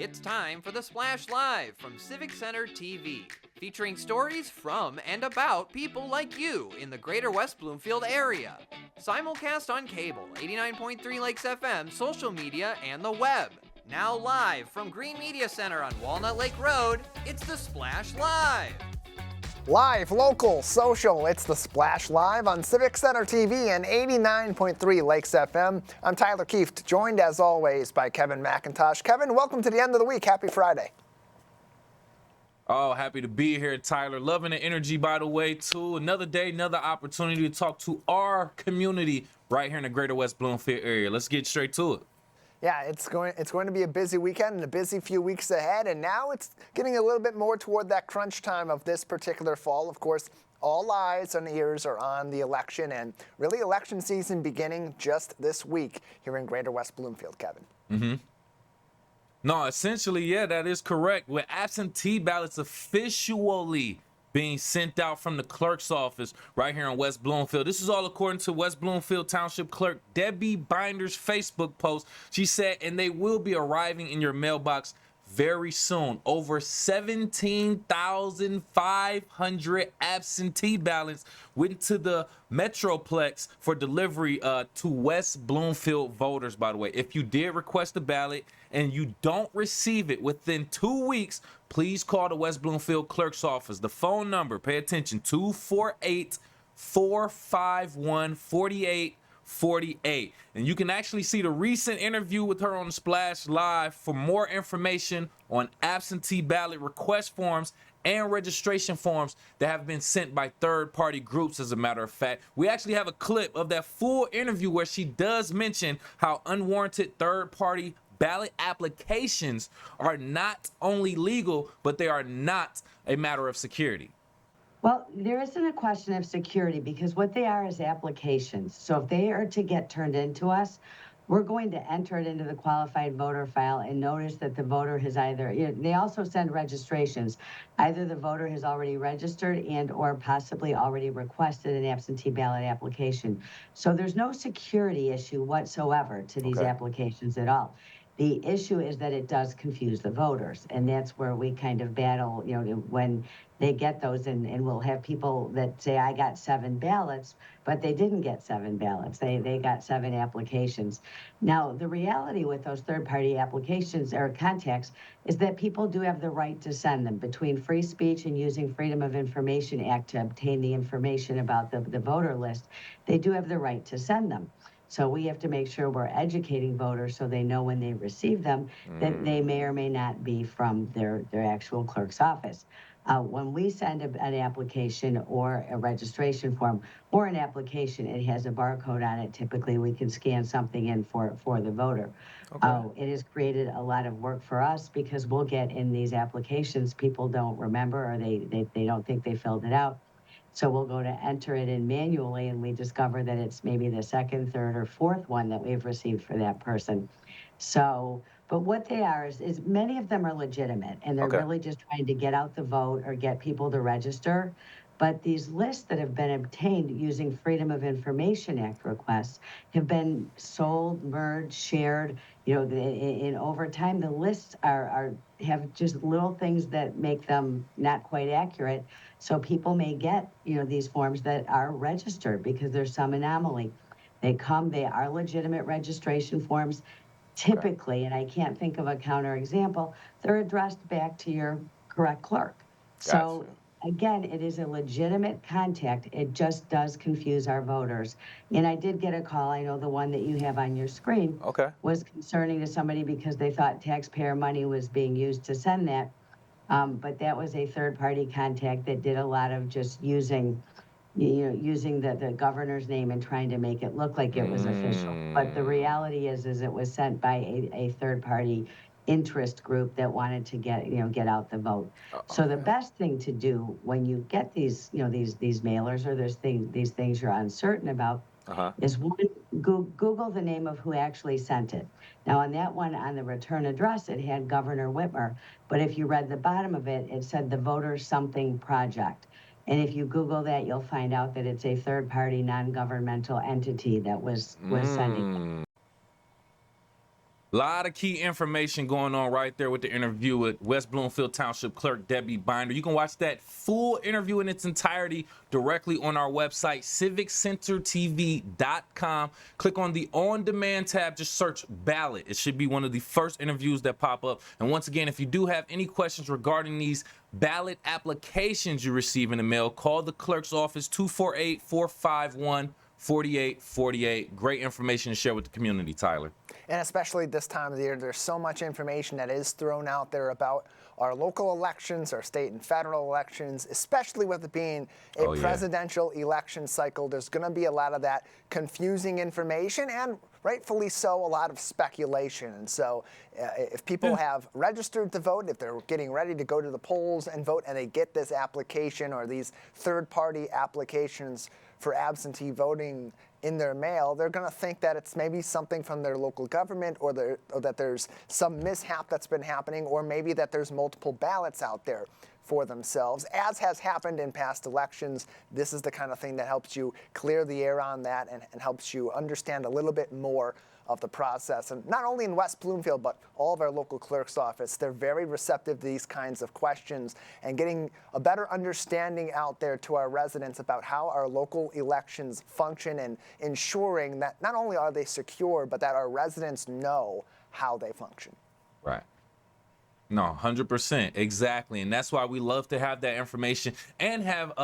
It's time for the Splash Live from Civic Center TV, featuring stories from and about people like you in the greater West Bloomfield area. Simulcast on cable, 89.3 Lakes FM, social media, and the web. Now live from Green Media Center on Walnut Lake Road, it's the Splash Live. Live, local, social, it's the Splash Live on Civic Center TV and 89.3 Lakes FM. I'm Tyler Kieft, joined as always by Kevin McIntosh. Kevin, welcome to the end of the week. Happy Friday. Oh, happy to be here, Tyler. Loving the energy, by the way, too. Another day, another opportunity to talk to our community right here in the greater West Bloomfield area. Let's get straight to it. Yeah, it's going to be a busy weekend and a busy few weeks ahead, and now it's getting a little bit more toward that crunch time of this particular fall. Of course, all eyes and ears are on the election, and really election season beginning just this week here in greater West Bloomfield, Kevin. No, essentially, yeah, that is correct. With absentee ballots officially being sent out from the clerk's office right here in West Bloomfield. This is all according to West Bloomfield Township Clerk Debbie Binder's Facebook post. She said, and they will be arriving in your mailbox very soon. Over 17,500 absentee ballots went to the Metroplex for delivery to West Bloomfield voters, by the way. If you did request a ballot and you don't receive it within 2 weeks, please call the West Bloomfield Clerk's office. The phone number, pay attention, 248-451-4848. And you can actually see the recent interview with her on the Splash Live for more information on absentee ballot request forms and registration forms that have been sent by third-party groups. As a matter of fact, we actually have a clip of that full interview where she does mention how unwarranted third-party ballot applications are not only legal, but they are not a matter of security. Well, there isn't a question of security because what they are is applications. So if they are to get turned into us, we're going to enter it into the qualified voter file and notice that the voter has either, they also send registrations. Either the voter has already registered and or possibly already requested an absentee ballot application. So there's no security issue whatsoever to these applications at all. The issue is that it does confuse the voters, and that's where we kind of battle, when they get those, and we'll have people that say, I got 7 ballots, but they didn't get 7 ballots. They got 7 applications. Now, the reality with those third-party applications or contacts is that people do have the right to send them. Between free speech and using Freedom of Information Act to obtain the information about the voter list, they do have the right to send them. So we have to make sure we're educating voters so they know when they receive them that they may or may not be from their actual clerk's office. When we send an application or a registration form or an application, it has a barcode on it. Typically, we can scan something in for the voter. It has created a lot of work for us because we'll get in these applications, people don't remember or they don't think they filled it out. So we'll go to enter it in manually, and we discover that it's maybe the second, third, or fourth one that we've received for that person. So, but what they are is many of them are legitimate, and they're really just trying to get out the vote or get people to register. But these lists that have been obtained using Freedom of Information Act requests have been sold, merged, shared. In over time, the lists have just little things that make them not quite accurate. So people may get, these forms that are registered because there's some anomaly. They are legitimate registration forms. Typically, and I can't think of a counterexample, they're addressed back to your correct clerk. So again, it is a legitimate contact. It just does confuse our voters. And I did get a call, I know the one that you have on your screen was concerning to somebody because they thought taxpayer money was being used to send that. But that was a third-party contact that did a lot of just using the governor's name and trying to make it look like it was official. But the reality is it was sent by a third-party interest group that wanted to get out the vote. So the best thing to do when you get these mailers or these things you're uncertain about is one, Google the name of who actually sent it. Now on that one, on the return address, it had Governor Whitmer, but if you read the bottom of it, it said the Voter Something Project. And if you Google that, you'll find out that it's a third-party non-governmental entity that was sending it. A lot of key information going on right there with the interview with West Bloomfield Township Clerk Debbie Binder. You can watch that full interview in its entirety directly on our website, civiccentertv.com. Click on the on-demand tab, just search ballot. It should be one of the first interviews that pop up. And once again, if you do have any questions regarding these ballot applications you receive in the mail, call the clerk's office, 248-451-4848. Great information to share with the community, Tyler. And especially this time of the year, there's so much information that is thrown out there about our local elections, our state and federal elections, especially with it being a presidential election cycle. There's going to be a lot of that confusing information, and rightfully so, a lot of speculation. And so if people have registered to vote, if they're getting ready to go to the polls and vote, and they get this application or these third-party applications for absentee voting in their mail, they're going to think that it's maybe something from their local government, or that there's some mishap that's been happening, or maybe that there's multiple ballots out there for themselves. As has happened in past elections, this is the kind of thing that helps you clear the air on that and helps you understand a little bit more of the process. And not only in West Bloomfield, but all of our local clerk's office, they're very receptive to these kinds of questions and getting a better understanding out there to our residents about how our local elections function, and ensuring that not only are they secure, but that our residents know how they function. Right. No, 100%. Exactly. And that's why we love to have that information and have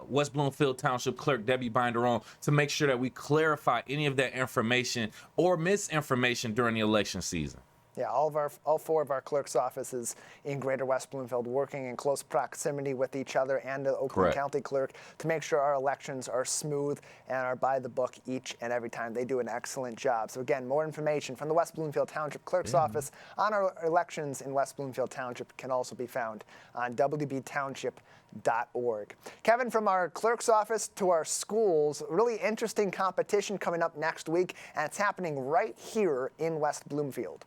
West Bloomfield Township Clerk Debbie Binder on to make sure that we clarify any of that information or misinformation during the election season. Yeah, all four of our clerk's offices in Greater West Bloomfield working in close proximity with each other and the Oakland County Clerk to make sure our elections are smooth and are by the book each and every time. They do an excellent job. So again, more information from the West Bloomfield Township Clerk's office on our elections in West Bloomfield Township can also be found on wbtownship.org. Kevin, from our clerk's office to our schools, really interesting competition coming up next week, and it's happening right here in West Bloomfield.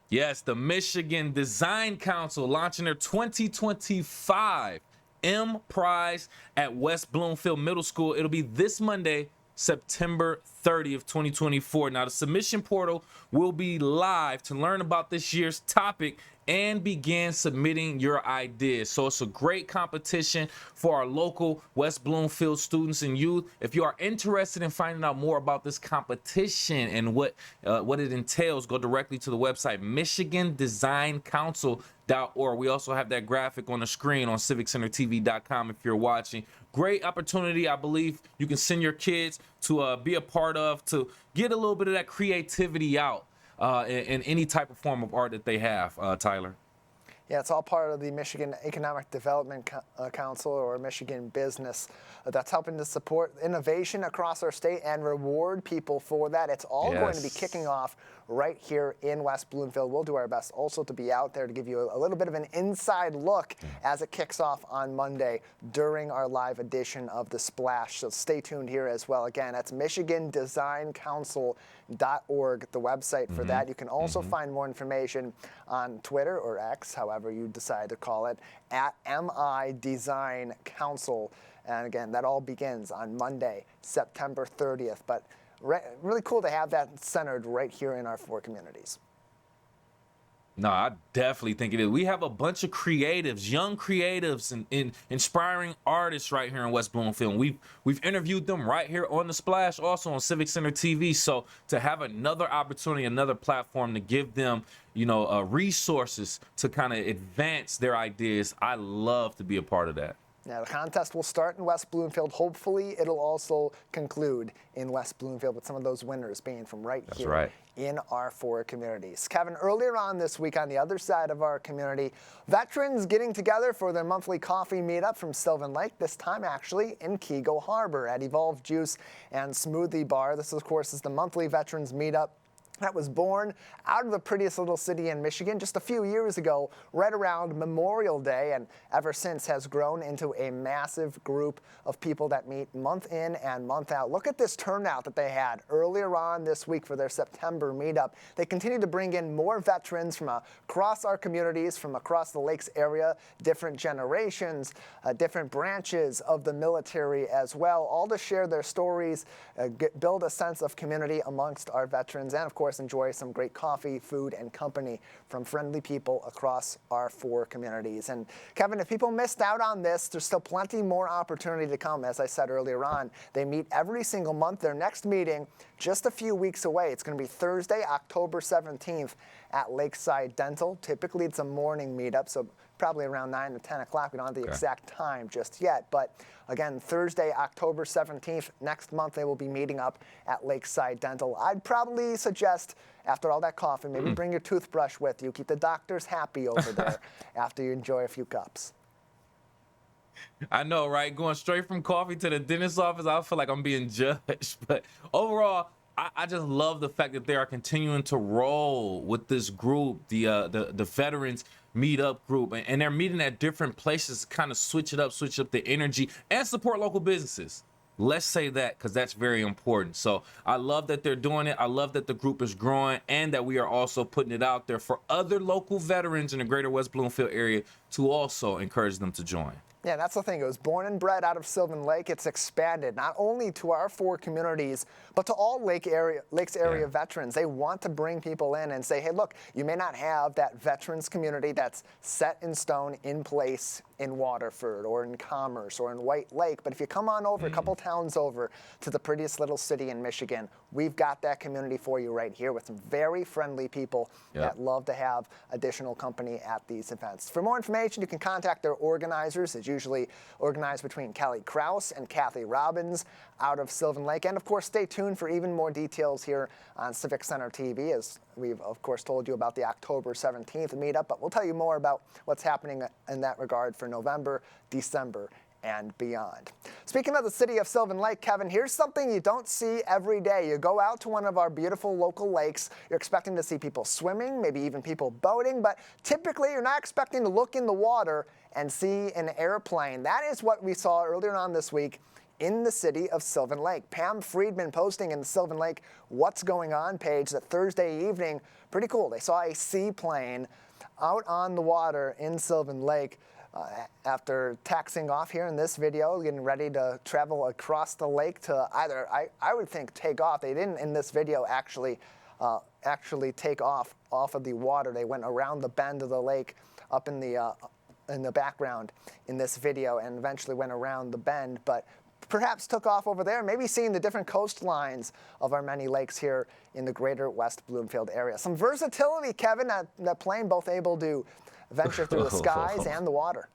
Yes, the Michigan Design Council launching their 2025 M Prize at West Bloomfield Middle School. It'll be this Monday, September 30th, 2024. Now, the submission portal will be live to learn about this year's topic and begin submitting your ideas. So it's a great competition for our local West Bloomfield students and youth. If you are interested in finding out more about this competition and what it entails, go directly to the website, michigandesignCouncil.org. We also have that graphic on the screen on civiccentertv.com if you're watching. Great opportunity, I believe you can send your kids to be a part of, to get a little bit of that creativity out in any type of form of art that they have, Tyler. Yeah, it's all part of the Michigan Economic Development Council, or Michigan Business, that's helping to support innovation across our state and reward people for that. It's all going to be kicking off right here in West Bloomfield. We'll do our best also to be out there to give you a little bit of an inside look as it kicks off on Monday during our live edition of The Splash. So stay tuned here as well. Again, that's michigandesignCouncil.org, the website for that. You can also find more information on Twitter, or X, however you decide to call it, at MI Design Council. And again, that all begins on Monday, September 30th. But really cool to have that centered right here in our four communities. No, I definitely think it is. We have a bunch of creatives, young creatives, and inspiring artists right here in West Bloomfield. We've interviewed them right here on The Splash, also on Civic Center TV. So to have another opportunity, another platform to give them, resources to kind of advance their ideas, I love to be a part of that. Now, the contest will start in West Bloomfield. Hopefully, it'll also conclude in West Bloomfield, with some of those winners being from right here in our four communities. Kevin, earlier on this week, on the other side of our community, veterans getting together for their monthly coffee meetup from Sylvan Lake, this time actually in Keego Harbor at Evolved Juice and Smoothie Bar. This, of course, is the monthly veterans meetup that was born out of the prettiest little city in Michigan just a few years ago, right around Memorial Day, and ever since has grown into a massive group of people that meet month in and month out. Look at this turnout that they had earlier on this week for their September meetup. They continue to bring in more veterans from across our communities, from across the Lakes area, different generations, different branches of the military as well, all to share their stories, build a sense of community amongst our veterans, and of course, course, enjoy some great coffee, food, and company from friendly people across our 4 communities. And Kevin, if people missed out on this, there's still plenty more opportunity to come. As I said earlier on, they meet every single month. Their next meeting just a few weeks away. It's going to be Thursday, October 17th at Lakeside Dental. Typically, it's a morning meetup, so probably around 9 or 10 o'clock. We don't have the exact time just yet. But again, Thursday, October 17th, next month, they will be meeting up at Lakeside Dental. I'd probably suggest, after all that coffee, maybe bring your toothbrush with you. Keep the doctors happy over there after you enjoy a few cups. I know, right? Going straight from coffee to the dentist's office, I feel like I'm being judged. But overall, I just love the fact that they are continuing to roll with this group, the veterans meetup group, and they're meeting at different places to kind of switch up the energy and support local businesses. Let's say that, because that's very important. So I love that they're doing it. I love that the group is growing and that we are also putting it out there for other local veterans in the greater West Bloomfield area to also encourage them to join. Yeah, that's the thing. It was born and bred out of Sylvan Lake. It's expanded not only to our 4 communities, but to all Lakes area veterans. They want to bring people in and say, hey, look, you may not have that veterans community that's set in stone, in place in Waterford or in Commerce or in White Lake, but if you come on over a couple towns over to the prettiest little city in Michigan, we've got that community for you right here with some very friendly people that love to have additional company at these events. For more information, you can contact their organizers. It's usually organized between Kelly Krause and Kathy Robbins out of Sylvan Lake. And of course, stay tuned for even more details here on Civic Center TV, as we've of course told you about the October 17th meetup, but we'll tell you more about what's happening in that regard for November, December, and beyond. Speaking of the city of Sylvan Lake, Kevin, here's something you don't see every day. You go out to one of our beautiful local lakes, you're expecting to see people swimming, maybe even people boating, but typically you're not expecting to look in the water and see an airplane. That is what we saw earlier on this week in the city of Sylvan Lake. Pam Friedman posting in the Sylvan Lake What's Going On page that Thursday evening, pretty cool. They saw a seaplane out on the water in Sylvan Lake after taxiing off here in this video, getting ready to travel across the lake to either, I would think, take off. They didn't in this video actually take off of the water. They went around the bend of the lake up in the background in this video and eventually went around the bend, but perhaps took off over there, maybe seeing the different coastlines of our many lakes here in the greater West Bloomfield area. Some versatility, Kevin, that plane both able to venture through the skies and the water.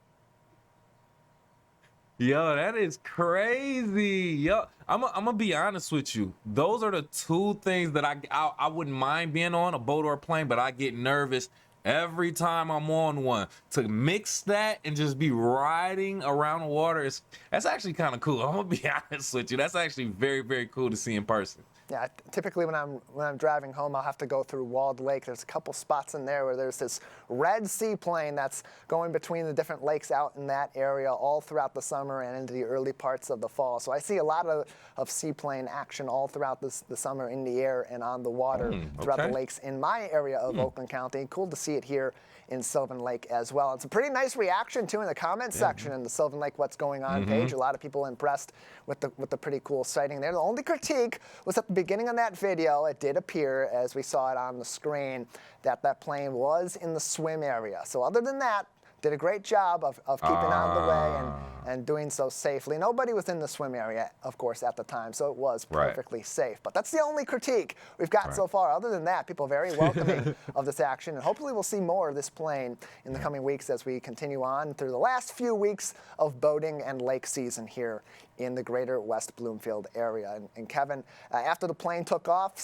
Yo, that is crazy. Yo, I'm gonna be honest with you. Those are the 2 things that I wouldn't mind being on, a boat or a plane, but I get nervous every time I'm on one. To mix that and just be riding around the water, that's actually kind of cool. I'm gonna be honest with you. That's actually very, very cool to see in person. Yeah, typically when I'm driving home, I'll have to go through Walled Lake. There's a couple spots in there where there's this red seaplane that's going between the different lakes out in that area all throughout the summer and into the early parts of the fall. So I see a lot of seaplane action all throughout the summer in the air and on the water throughout the lakes in my area of Oakland County. Cool to see it here in Sylvan Lake as well. It's a pretty nice reaction too in the comment section in the Sylvan Lake What's Going On page. A lot of people impressed with the pretty cool sighting there. The only critique was at the beginning of that video, it did appear, as we saw it on the screen, that plane was in the swim area. So other than that, did a great job of keeping out of the way and doing so safely. Nobody was in the swim area, of course, at the time, so it was perfectly safe. But that's the only critique we've got so far. Other than that, people are very welcoming of this action, and hopefully we'll see more of this plane in the coming weeks as we continue on through the last few weeks of boating and lake season here in the greater West Bloomfield area. And Kevin, after the plane took off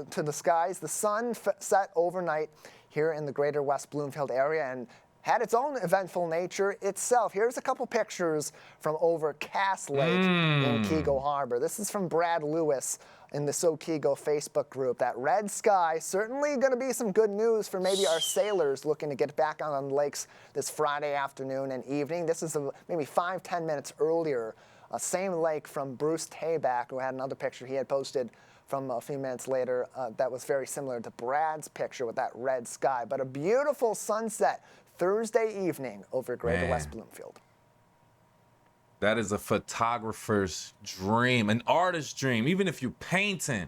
to the skies, the sun set overnight here in the greater West Bloomfield area and had its own eventful nature itself. Here's a couple pictures from over Cass Lake in Keego Harbor. This is from Brad Lewis in the Sokeego Facebook group. That red sky, certainly going to be some good news for maybe our sailors looking to get back on the lakes this Friday afternoon and evening. This is maybe 5-10 minutes earlier. Same lake from Bruce Tayback, who had another picture he had posted from a few minutes later that was very similar to Brad's picture with that red sky. But a beautiful sunset Thursday evening over greater West Bloomfield. That is a photographer's dream, an artist's dream. Even if you're painting,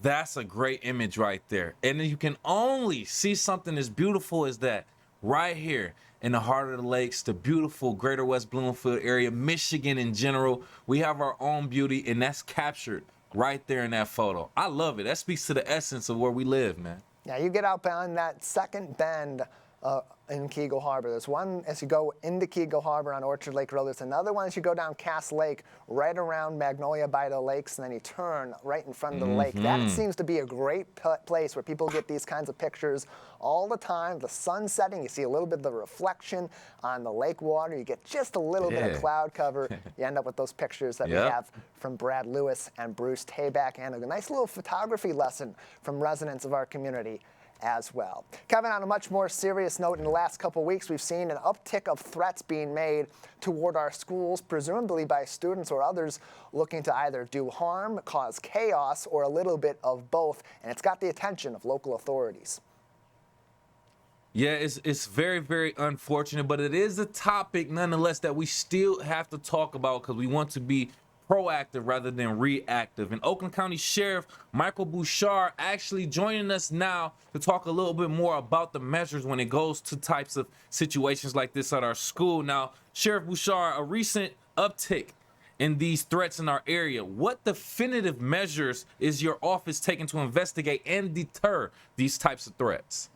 That's a great image right there. And then you can only see something as beautiful as that right here in the heart of the lakes, the beautiful greater West Bloomfield area, Michigan in general. We have our own beauty, and that's captured right there in that photo. I love it. That speaks to the essence of where we live, man. Yeah, you get out beyond that second bend in Keagle Harbor. There's one as you go into Keagle Harbor on Orchard Lake Road. There's another one as you go down Cass Lake, right around Magnolia by the lakes, and then you turn right in front of the lake. That seems to be a great place where people get these kinds of pictures all the time. The sun setting, you see a little bit of the reflection on the lake water. You get just a little bit of cloud cover. You end up with those pictures that we have from Brad Lewis and Bruce Tabak, and a nice little photography lesson from residents of our community as well. Kevin, on a much more serious note, in the last couple of weeks, we've seen an uptick of threats being made toward our schools, presumably by students or others looking to either do harm, cause chaos, or a little bit of both, and it's got the attention of local authorities. Yeah, it's very, very unfortunate, but it is a topic nonetheless that we still have to talk about because we want to be proactive rather than reactive. And Oakland County Sheriff Michael Bouchard actually joining us now to talk a little bit more about the measures when it goes to types of situations like this at our school. Now, Sheriff Bouchard, a recent uptick in these threats in our area. What definitive measures is your office taking to investigate and deter these types of threats?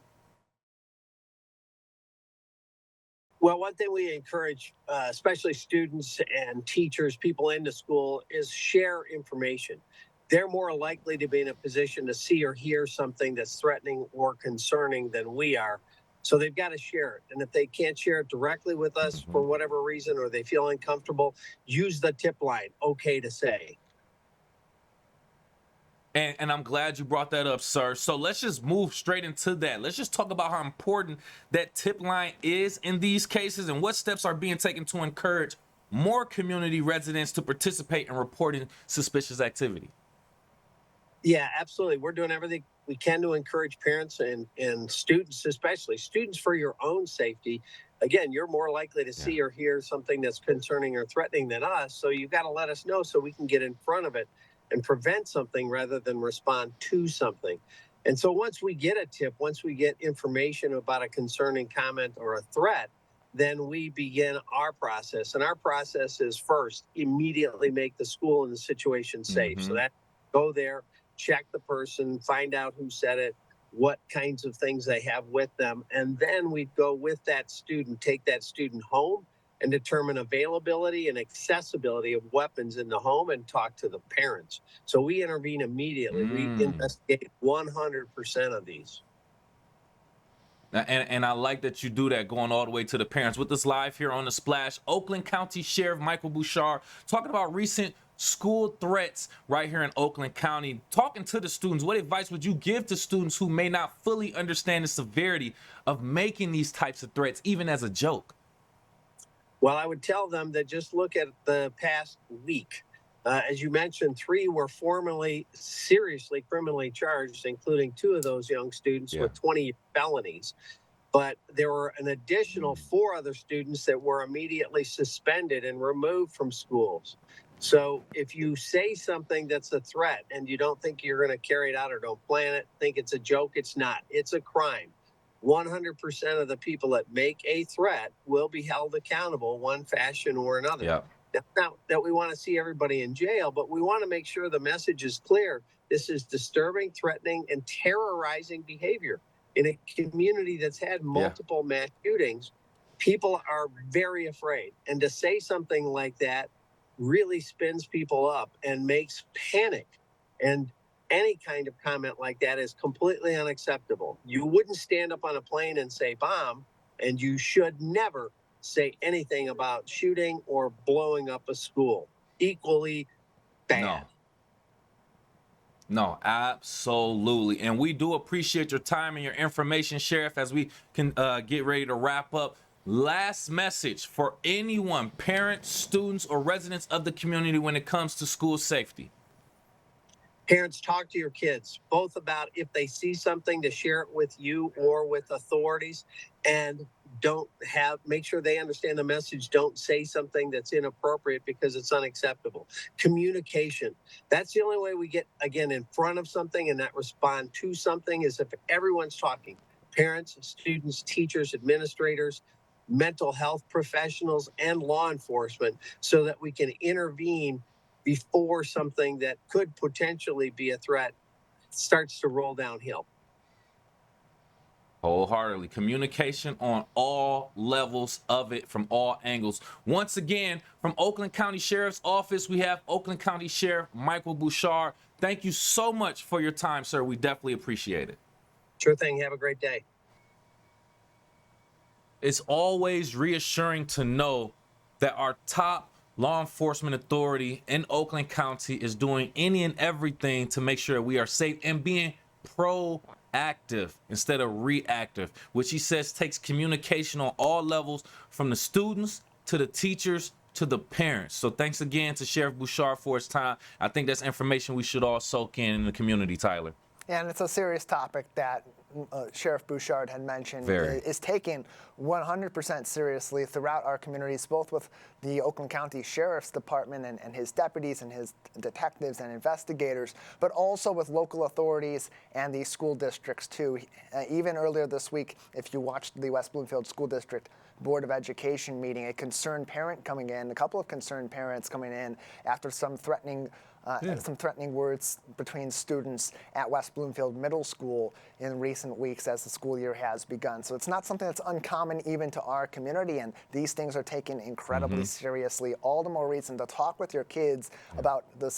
Well, one thing we encourage, especially students and teachers, people in the school, is share information. They're more likely to be in a position to see or hear something that's threatening or concerning than we are. So they've got to share it. And if they can't share it directly with us for whatever reason, or they feel uncomfortable, use the tip line, okay to say. And I'm glad you brought that up, sir. So let's just move straight into that. Let's just talk about how important that tip line is in these cases and what steps are being taken to encourage more community residents to participate in reporting suspicious activity. Yeah, absolutely. We're doing everything we can to encourage parents and students, especially students, for your own safety. Again, you're more likely to see or hear something that's concerning or threatening than us. So you've got to let us know so we can get in front of it and prevent something rather than respond to something. And so once we get a tip, once we get information about a concerning comment or a threat, then we begin our process. And our process is first, immediately make the school and the situation safe. So that go there, check the person, find out who said it, what kinds of things they have with them. And then we go with that student, take that student home and determine availability and accessibility of weapons in the home and talk to the parents. So we intervene immediately. We investigate 100% of these. And I like that you do that, going all the way to the parents. With us live here on The Splash, Oakland County Sheriff Michael Bouchard talking about recent school threats right here in Oakland County, talking to the students. What advice would you give to students who may not fully understand the severity of making these types of threats, even as a joke? Well, I would tell them that just look at the past week. As you mentioned, 3 were formally seriously criminally charged, including 2 of those young students with 20 felonies. But there were an additional 4 other students that were immediately suspended and removed from schools. So if you say something that's a threat and you don't think you're going to carry it out or don't plan it, think it's a joke, it's not. It's a crime. 100% of the people that make a threat will be held accountable one fashion or another. Yeah. Not that we want to see everybody in jail, but we want to make sure the message is clear. This is disturbing, threatening, and terrorizing behavior. In a community that's had multiple mass shootings, people are very afraid. And to say something like that really spins people up and makes panic. And any kind of comment like that is completely unacceptable. You wouldn't stand up on a plane and say bomb, and you should never say anything about shooting or blowing up a school. Equally bad. No, absolutely. And we do appreciate your time and your information, Sheriff, as we can get ready to wrap up. Last message for anyone, parents, students, or residents of the community when it comes to school safety. Parents, talk to your kids both about if they see something to share it with you or with authorities, and make sure they understand the message. Don't say something that's inappropriate because it's unacceptable. Communication. That's the only way we get, again, in front of something and that respond to something, is if everyone's talking. Parents, students, teachers, administrators, mental health professionals, and law enforcement, so that we can intervene before something that could potentially be a threat starts to roll downhill. Wholeheartedly. Communication on all levels of it, from all angles. Once again, from Oakland County Sheriff's Office, we have Oakland County Sheriff Michael Bouchard. Thank you so much for your time, sir. We definitely appreciate it. Sure thing. Have a great day. It's always reassuring to know that our top law enforcement authority in Oakland County is doing any and everything to make sure we are safe and being proactive instead of reactive, which he says takes communication on all levels, from the students to the teachers to the parents. So thanks again to Sheriff Bouchard for his time. I think that's information we should all soak in the community, Tyler. And it's a serious topic that Sheriff Bouchard had mentioned is taken 100% seriously throughout our communities, both with the Oakland County Sheriff's Department and his deputies and his detectives and investigators, but also with local authorities and the school districts too. Even earlier this week, if you watched the West Bloomfield School District Board of Education meeting, a concerned parent coming in, a couple of concerned parents coming in after some threatening words between students at West Bloomfield Middle School in recent weeks as the school year has begun. So it's not something that's uncommon even to our community, and these things are taken incredibly seriously. All the more reason to talk with your kids about the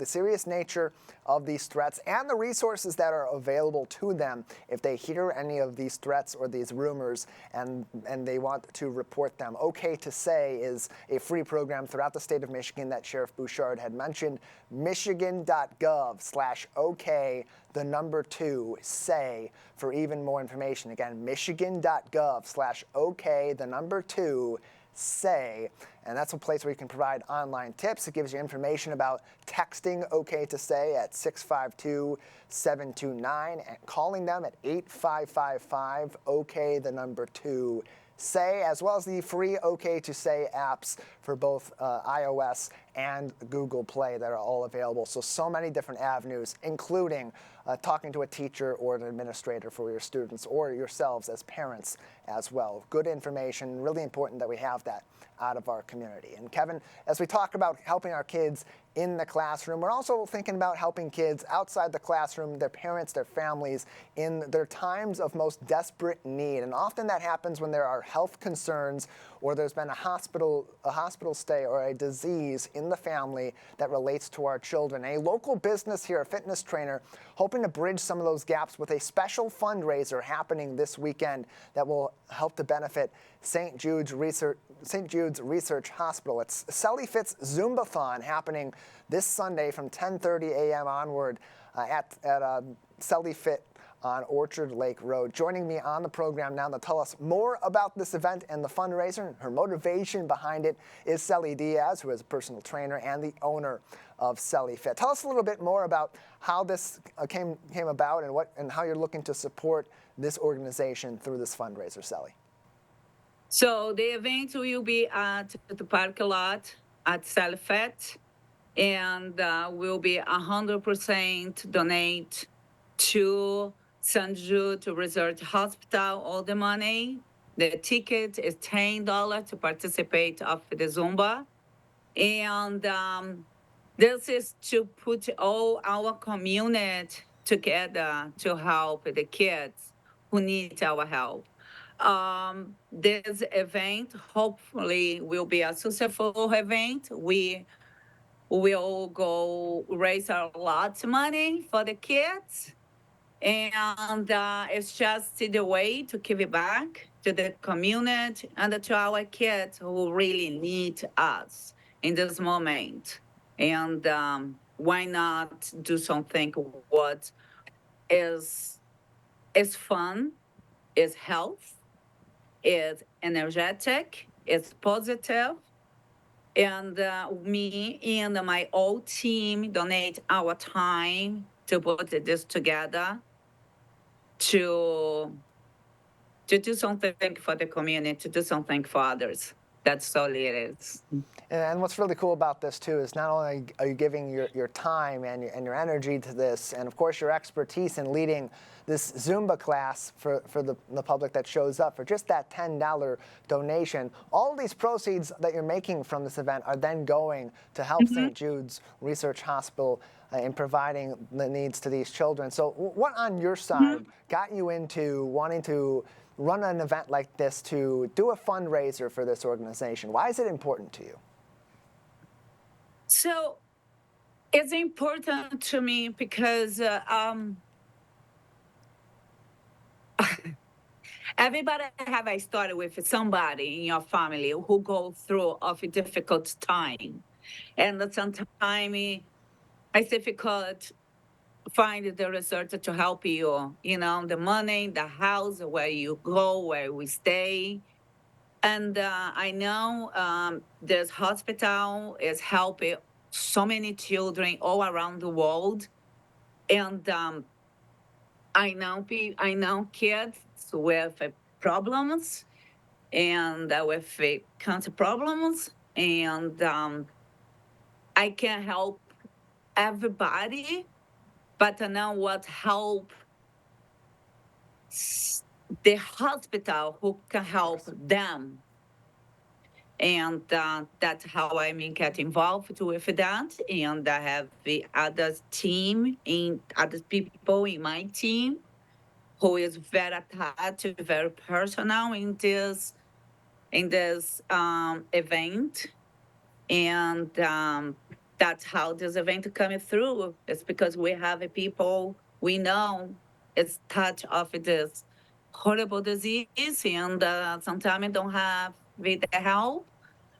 serious nature of these threats and the resources that are available to them if they hear any of these threats or these rumors and they want to report them. OK to Say is a free program throughout the state of Michigan that Sheriff Bouchard had mentioned. Michigan.gov/OK, the number 2, say, for even more information. Again, Michigan.gov/OK, the number 2, say. And that's a place where you can provide online tips. It gives you information about texting OK to Say at 652-729 and calling them at 8555 OK, the number 2, say, as well as the free OK to Say apps for both iOS and Google Play that are all available. So many different avenues, including talking to a teacher or an administrator for your students or yourselves as parents as well. Good information, really important that we have that out of our community. And Kevin, as we talk about helping our kids in the classroom, we're also thinking about helping kids outside the classroom, their parents, their families, in their times of most desperate need. And often that happens when there are health concerns or there's been a hospital stay or a disease in the family that relates to our children. A local business here, a fitness trainer, hoping to bridge some of those gaps with a special fundraiser happening this weekend that will help to benefit St. Jude's Research Hospital. It's Sally Fit's Zumbathon happening this Sunday from 10:30 a.m. onward at Sally Fit on Orchard Lake Road. Joining me on the program now to tell us more about this event and the fundraiser and her motivation behind it is Sally Diaz, who is a personal trainer and the owner of Sally Fit. Tell us a little bit more about how this came about and how you're looking to support this organization through this fundraiser, Sally. So the event will be at the parking lot at Sally Fit, and will be 100% donate to St. Jude Research Hospital. All the money. The ticket is $10 to participate of the Zumba, and this is to put all our community together to help the kids who need our help. This event hopefully will be a successful event. We will go raise a lot of money for the kids, and it's just the way to give it back to the community and to our kids who really need us in this moment. And why not do something what is fun, is health, is energetic, is positive, And me and my whole team donate our time to put this together to do something for the community, to do something for others. That's all it is. And what's really cool about this too is not only are you giving your time and your energy to this, and of course your expertise in leading this Zumba class for the public that shows up for just that $10 donation. All these proceeds that you're making from this event are then going to help St. Jude's Research Hospital in providing the needs to these children. So what on your side got you into wanting to run an event like this, to do a fundraiser for this organization? Why is it important to you? So it's important to me because everybody have a story with somebody in your family who go through of a difficult time, and sometimes it's difficult find the researcher to help you. You know, the money, the house, where you go, where we stay. And I know this hospital is helping so many children all around the world. And I know kids with problems and with cancer problems. And I can help everybody, but I know what help the hospital who can help them. And that's how I get involved with that. And I have the other team, in other people in my team who is very attached, very personal in this event. And that's how this event coming through. It's because we have people we know it's touch of this horrible disease, and sometimes don't have the help.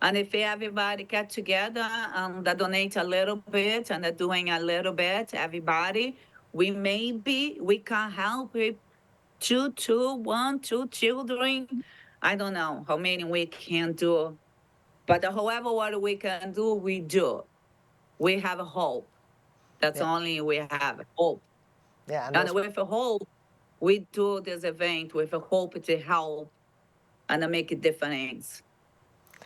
And if everybody get together and donate a little bit and doing a little bit, everybody, we can help with two children. I don't know how many we can do, but however what we can do, we do. We have hope. That's Yeah. only we have hope. Yeah, and And those, with hope, we do this event with a hope to help and make a difference.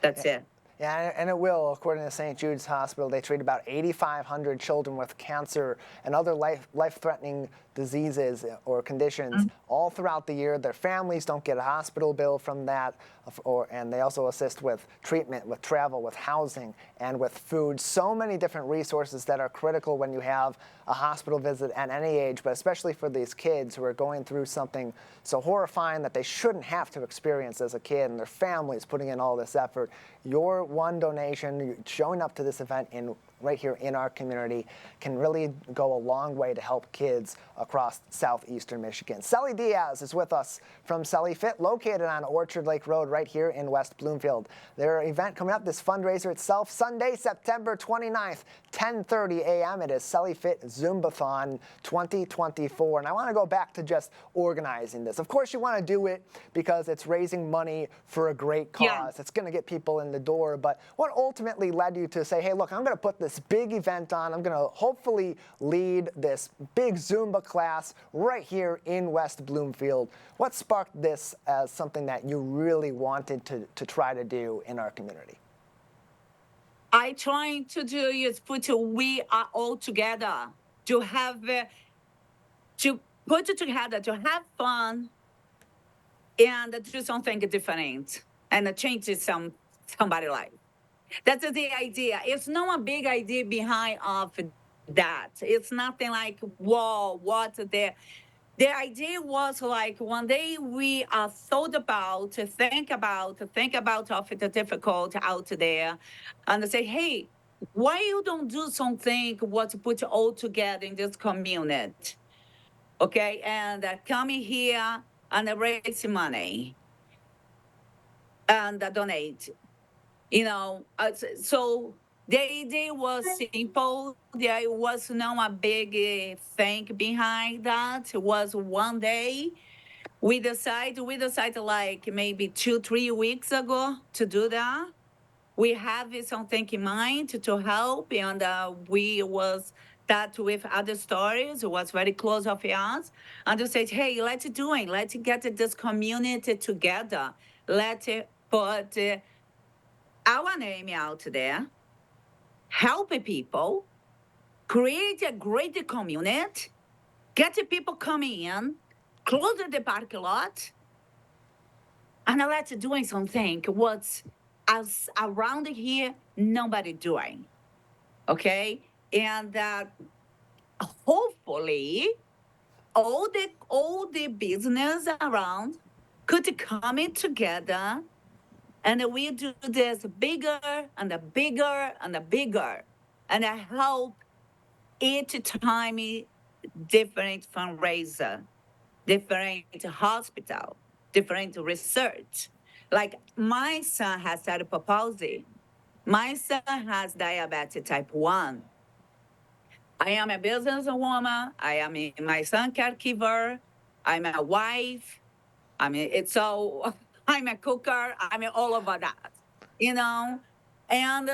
That's it. yeah, and it will. According to St. Jude's Hospital, they treat about 8,500 children with cancer and other life-threatening diseases or conditions all throughout the year. Their families don't get a hospital bill from that, and they also assist with treatment, with travel, with housing, and with food. So many different resources that are critical when you have a hospital visit at any age, but especially for these kids who are going through something so horrifying that they shouldn't have to experience as a kid, and their families putting in all this effort. Your one donation, showing up to this event right here in our community, can really go a long way to help kids across southeastern Michigan. Sally Diaz is with us from Sally Fit, located on Orchard Lake Road right here in West Bloomfield. Their event coming up, this fundraiser itself, Sunday, September 29th, 10:30 a.m. It is Sally Fit Zumbathon 2024. And I want to go back to just organizing this. Of course, you want to do it because it's raising money for a great cause. Yeah. It's going to get people in the door. But what ultimately led you to say, hey, look, I'm going to put this big event on. I'm going to hopefully lead this big Zumba class right here in West Bloomfield. What sparked this as something that you really wanted to try to do in our community? I trying to do is put we are all together to have to put it together to have fun and do something different and change somebody's life. That's the idea. It's not a big idea behind of that. It's nothing like, whoa, what the idea was like one day we thought about, think about of the difficult out there and say, hey, why you don't do something what put all together in this community? Okay, and coming here and raise money and donate. You know, so the idea was simple. There was no a big thing behind that. It was one day we decided like maybe 2-3 weeks ago to do that. we have something in mind to help, and we was that with other stories was very close of us, and to say, hey, let's get this community together. Let's put our name out there, help people, create a great community, get the people coming in, close the parking lot, and let's doing something what's as around here nobody doing. Okay, and hopefully all the business around could come in together, and we do this bigger and bigger and bigger, and I hope each time different fundraiser, different hospital, different research. Like my son has cerebral palsy. My son has diabetes type 1. I am a businesswoman. I am my son caregiver. I'm a wife. It's so, I'm a cooker. All over that, you know? And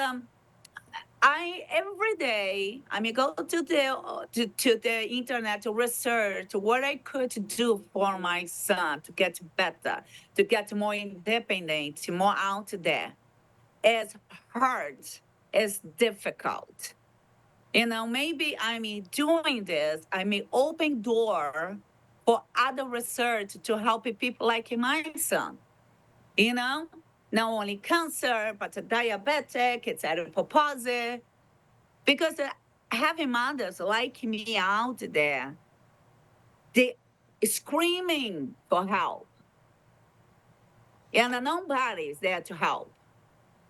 I every day go to the internet to research what I could do for my son to get better, to get more independent, more out there. It's hard, it's difficult. Maybe doing this, open door for other research to help people like my son. You know, not only cancer, but diabetic, it's adipopause. Because having mothers like me out there, they screaming for help, and nobody's there to help.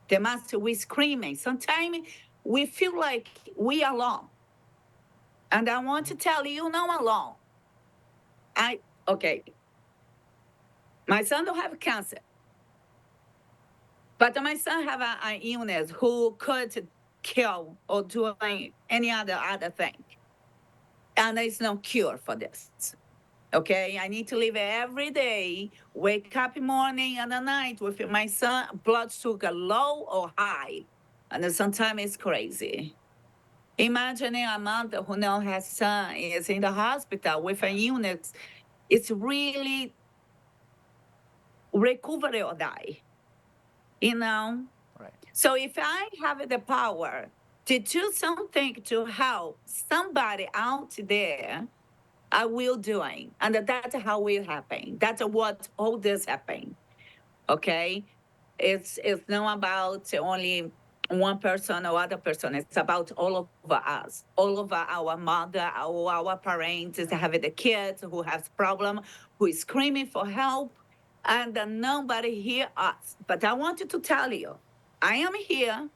They must be screaming. Sometimes we feel like we are alone, and I want to tell you, not alone. Okay. My son don't have cancer, but my son have an illness who could kill or do any other thing. And there's no cure for this. Okay, I need to live every day, wake up in morning and at night with my son, blood sugar low or high. And sometimes it's crazy. Imagining a mother who now has son is in the hospital with an illness. It's really recovery or die. Right. So if I have the power to do something to help somebody out there, I will doing, and that's how will happen. That's what all this happen. Okay, it's not about only one person or other person. It's about all of us, all of our mother, our parents have the kids who has problem, who is screaming for help, and nobody hear us. But I wanted to tell you, I am here.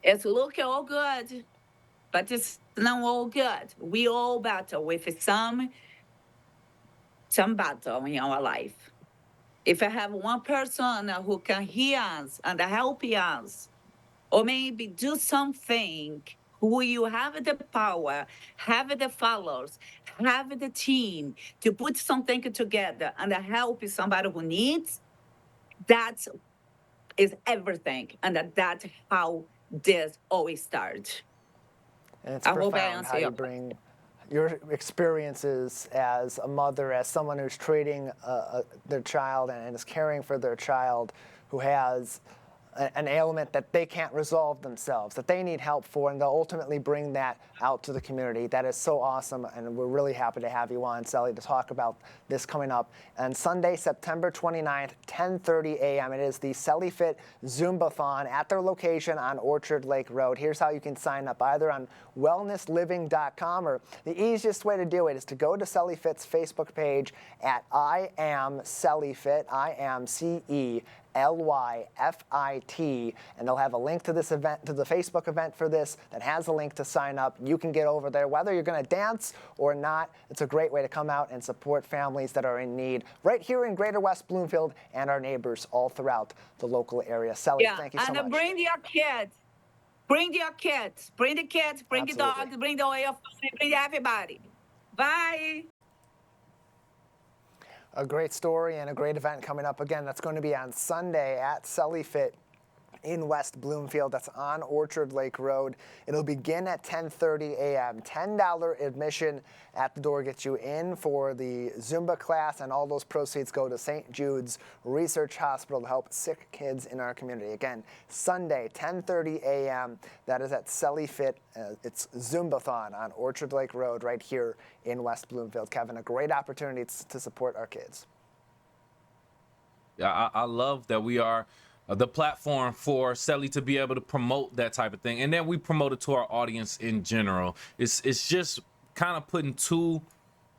It's looking all good, but it's not all good. We all battle with some battle in our life. If I have one person who can hear us and help us, or maybe do something, who you have the power, have the followers, have the team to put something together and help somebody who needs, that is everything. And that's how this always starts. And it's I hope I profound how answer you your bring your experiences as a mother, as someone who's treating their child and is caring for their child who has an ailment that they can't resolve themselves, that they need help for, and they'll ultimately bring that out to the community. That is so awesome, and we're really happy to have you on, Sally, to talk about this coming up. And Sunday, September 29th, 10:30 a.m. It is the Fit Zumbathon at their location on Orchard Lake Road. Here's how you can sign up, either on wellnessliving.com, or the easiest way to do it is to go to Fit's Facebook page at I Am Fit, I am CELYFIT, and they'll have a link to this event, to the Facebook event for this, that has a link to sign up. You can get over there, whether you're going to dance or not. It's a great way to come out and support families that are in need right here in Greater West Bloomfield and our neighbors all throughout the local area. Sally, thank you so much. And bring your kids. Bring your kids. Bring the kids. Bring Absolutely. the dogs. Bring the oil family. Bring everybody. Bye. A great story and a great event coming up. Again, that's going to be on Sunday at Fit in West Bloomfield. That's on Orchard Lake Road. It'll begin at 10:30 a.m. $10 admission at the door gets you in for the Zumba class, and all those proceeds go to St. Jude's Research Hospital to help sick kids in our community. Again, Sunday, 10:30 a.m. That is at Selly Fit. It's Zumbathon on Orchard Lake Road right here in West Bloomfield. Kevin, a great opportunity to support our kids. Yeah, I love that we are the platform for Selly to be able to promote that type of thing, and then we promote it to our audience in general. It's just kind of putting two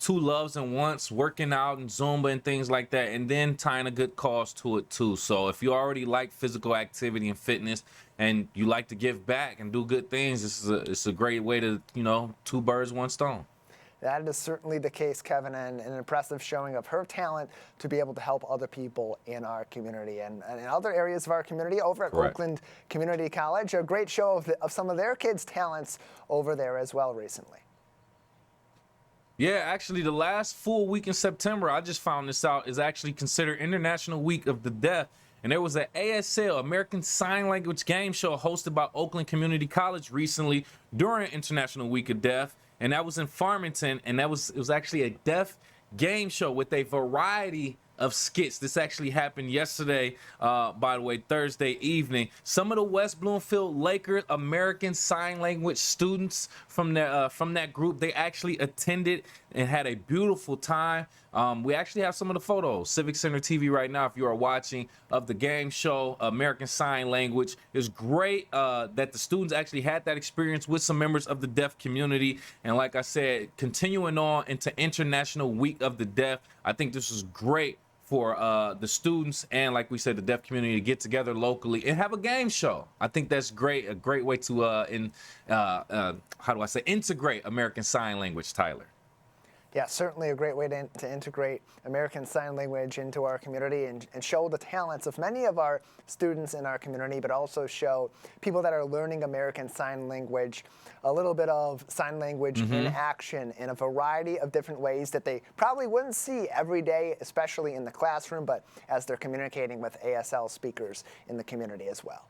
loves in once, working out and Zumba and things like that, and then tying a good cause to it too. So if you already like physical activity and fitness, and you like to give back and do good things, it's a great way to, two birds, one stone. That is certainly the case, Kevin, and an impressive showing of her talent to be able to help other people in our community and in other areas of our community. Over at Correct. Oakland Community College, a great show of some of their kids' talents over there as well recently. Yeah, actually, the last full week in September, I just found this out, is actually considered International Week of the Deaf. And there was an ASL, American Sign Language game show hosted by Oakland Community College recently during International Week of Deaf. And that was in Farmington, and it was actually a deaf game show with a variety of skits. This actually happened yesterday, by the way, Thursday evening. Some of the West Bloomfield Lakers American Sign Language students from that group, they actually attended and had a beautiful time. We actually have some of the photos, Civic Center TV right now, if you are watching, of the game show, American Sign Language. It's great that the students actually had that experience with some members of the deaf community. And like I said, continuing on into International Week of the Deaf, I think this is great for the students and, like we said, the deaf community to get together locally and have a game show. I think that's great, a great way to, integrate American Sign Language, Tyler. Yeah, certainly a great way to integrate American Sign Language into our community and show the talents of many of our students in our community, but also show people that are learning American Sign Language a little bit of sign language in action in a variety of different ways that they probably wouldn't see every day, especially in the classroom, but as they're communicating with ASL speakers in the community as well.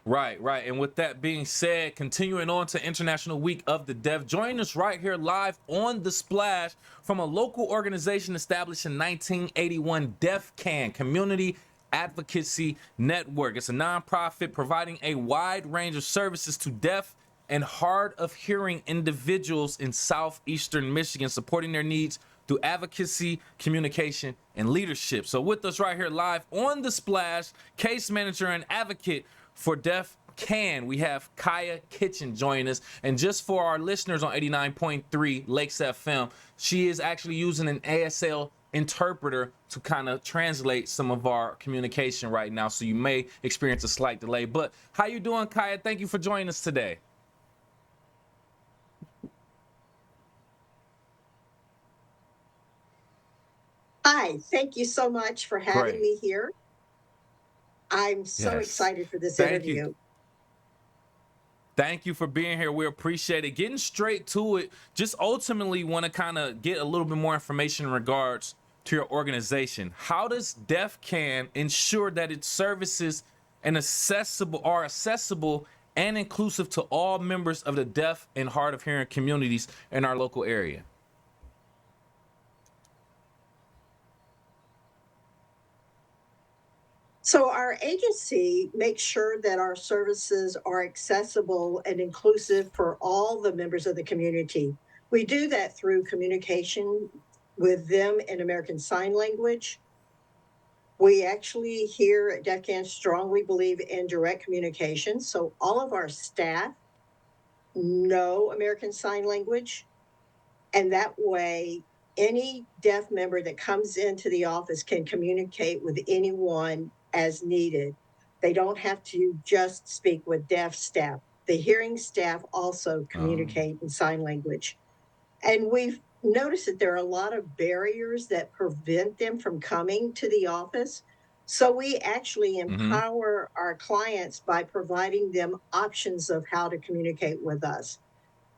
Right. And with that being said, continuing on to International Week of the Deaf, join us right here live on The Splash from a local organization established in 1981, DeafCan, Community Advocacy Network. It's a nonprofit providing a wide range of services to deaf and hard of hearing individuals in southeastern Michigan, supporting their needs through advocacy, communication, and leadership. So with us right here live on The Splash, case manager and advocate for DeafCan, we have Kaya Kitchen joining us. And just for our listeners on 89.3 Lakes FM, she is actually using an ASL interpreter to kind of translate some of our communication right now. So you may experience a slight delay. But how you doing, Kaya? Thank you for joining us today. Hi, thank you so much for having me here. I'm so excited for this interview. Thank you for being here. We appreciate it. Getting straight to it, just ultimately want to kind of get a little bit more information in regards to your organization. How does DeafCan ensure that its services are accessible and inclusive to all members of the deaf and hard of hearing communities in our local area? So our agency makes sure that our services are accessible and inclusive for all the members of the community. We do that through communication with them in American Sign Language. We actually here at DeafCan strongly believe in direct communication. So all of our staff know American Sign Language. And that way, any deaf member that comes into the office can communicate with anyone as needed. They don't have to just speak with deaf staff. The hearing staff also communicate in sign language. And we've noticed that there are a lot of barriers that prevent them from coming to the office. So we actually empower our clients by providing them options of how to communicate with us.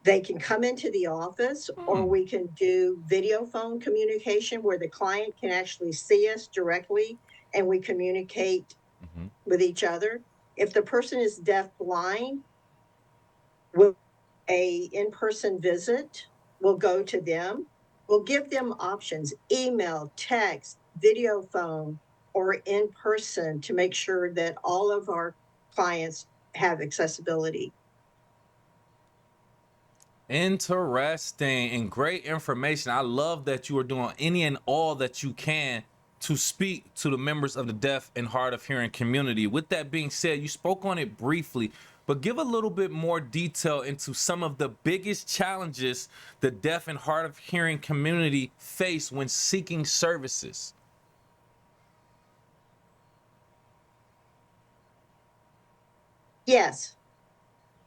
They can come into the office, or we can do video phone communication where the client can actually see us directly and we communicate with each other. If the person is deaf blind, will a in-person visit will go to them. We'll give them options: email, text, video phone, or in person, to make sure that all of our clients have accessibility. Interesting and great information. I love that you are doing any and all that you can to speak to the members of the deaf and hard of hearing community. With that being said, you spoke on it briefly, but give a little bit more detail into some of the biggest challenges the deaf and hard of hearing community face when seeking services. Yes.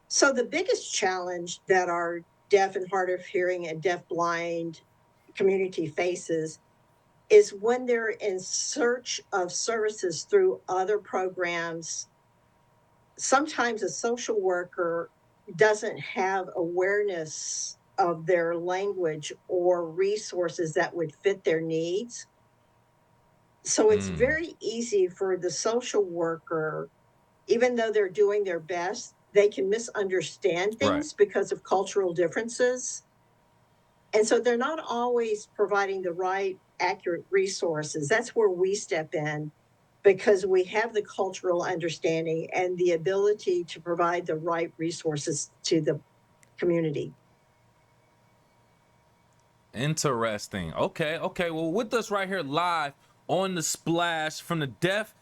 So the biggest challenge that our deaf and hard of hearing and deaf blind community faces is when they're in search of services through other programs. Sometimes a social worker doesn't have awareness of their language or resources that would fit their needs. So it's very easy for the social worker, even though they're doing their best, they can misunderstand things because of cultural differences. And so they're not always providing the right, accurate resources. That's where we step in, because we have the cultural understanding and the ability to provide the right resources to the community. Interesting. Okay. Well, with us right here live on the Splash from the Deaf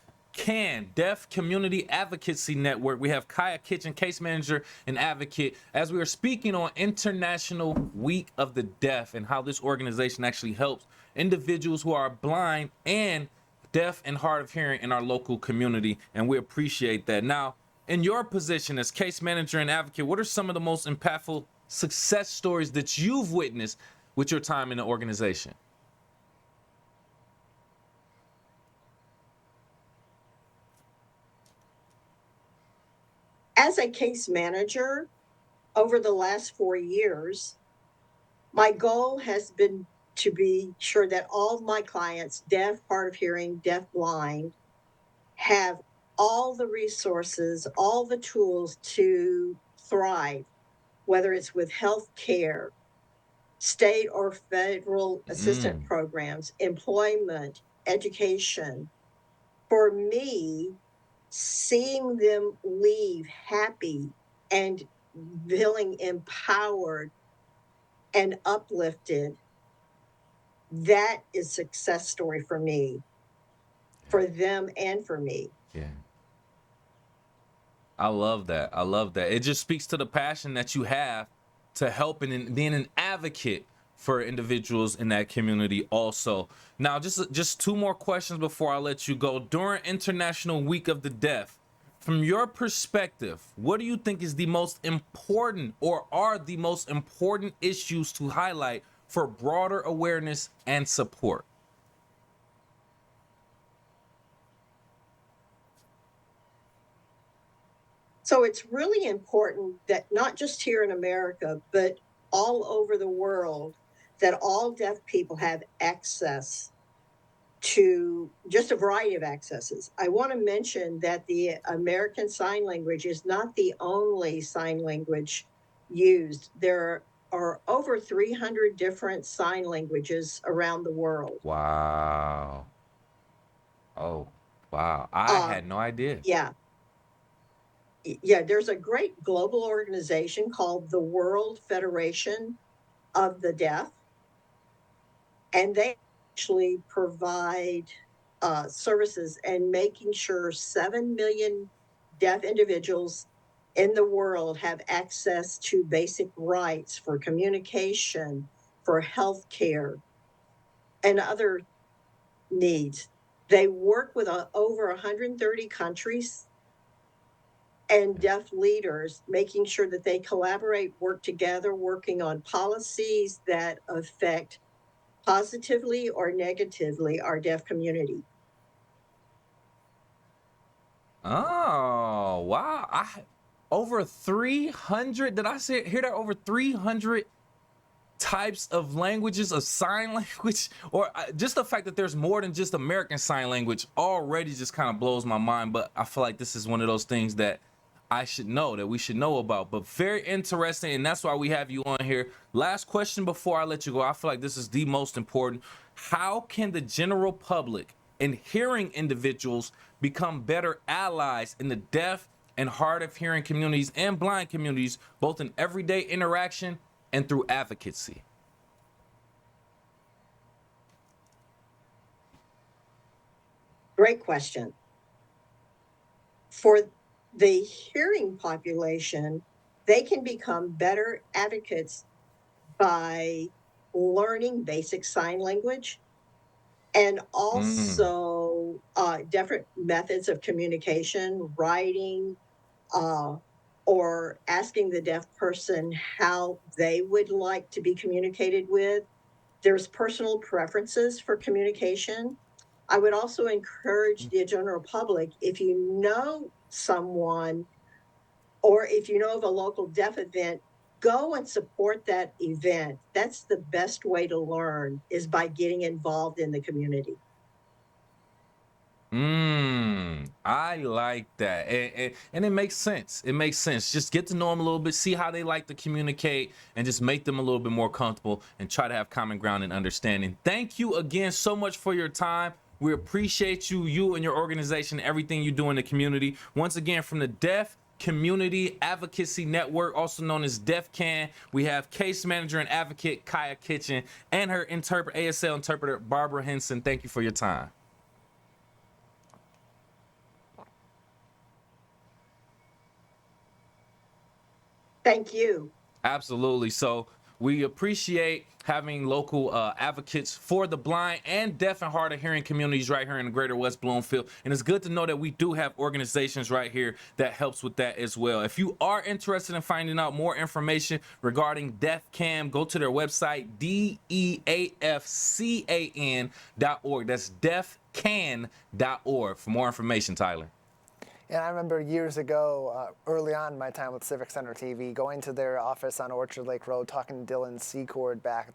Community Advocacy Network, we have Kaya Kitchen, case manager and advocate, as we are speaking on International Week of the Deaf and how this organization actually helps individuals who are blind and deaf and hard of hearing in our local community, and we appreciate that. Now, in your position as case manager and advocate, what are some of the most impactful success stories that you've witnessed with your time in the organization? As a case manager, over the last 4 years, my goal has been to be sure that all of my clients, deaf, hard of hearing, deaf, blind, have all the resources, all the tools to thrive, whether it's with health care, state or federal assistance programs, employment, education. For me, seeing them leave happy and feeling empowered and uplifted, that is success story for me, for them and for me. Yeah. I love that. It just speaks to the passion that you have to help and being an advocate for individuals in that community also. Now, just two more questions before I let you go. During International Week of the Deaf, from your perspective, what do you think is the most important, or are the most important issues to highlight for broader awareness and support? So it's really important that not just here in America, but all over the world, that all deaf people have access to just a variety of accesses. I want to mention that the American Sign Language is not the only sign language used. There are over 300 different sign languages around the world. Wow. Oh, wow. I had no idea. Yeah. Yeah, there's a great global organization called the World Federation of the Deaf, and they actually provide services and making sure 7 million deaf individuals in the world have access to basic rights for communication, for health care, and other needs. They work with over 130 countries and deaf leaders, making sure that they collaborate, work together, working on policies that affect positively or negatively our deaf community. Oh, wow. Over 300, did I hear that? Over 300 types of languages, of sign language, or just the fact that there's more than just American Sign Language already just kind of blows my mind. But I feel like this is one of those things that I should know, that we should know about. But very interesting, and that's why we have you on here. Last question before I let you go. I feel like this is the most important. How can the general public and hearing individuals become better allies in the deaf and hard of hearing communities and blind communities, both in everyday interaction and through advocacy? Great question. For the hearing population, they can become better advocates by learning basic sign language and also different methods of communication, writing, or asking the deaf person how they would like to be communicated with. There's personal preferences for communication. I would also encourage the general public, if you know someone or if you know of a local deaf event, go and support that event. That's the best way to learn, is by getting involved in the community. I like that. And it makes sense. It makes sense. Just get to know them a little bit, see how they like to communicate, and just make them a little bit more comfortable and try to have common ground and understanding. Thank you again so much for your time. We appreciate you and your organization, everything you do in the community. Once again, from the Deaf Community Advocacy Network, also known as DEFCAN, we have case manager and advocate Kaya Kitchen and her ASL interpreter Barbara Henson. Thank you for your time. Thank you. Absolutely. So we appreciate having local advocates for the blind and deaf and hard of hearing communities right here in the greater West Bloomfield. And it's good to know that we do have organizations right here that helps with that as well. If you are interested in finding out more information regarding DEFCAN, go to their website, deafcan.org. That's defcan.org for more information, Tyler. And I remember years ago, early on in my time with Civic Center TV, going to their office on Orchard Lake Road, talking to Dylan Secord back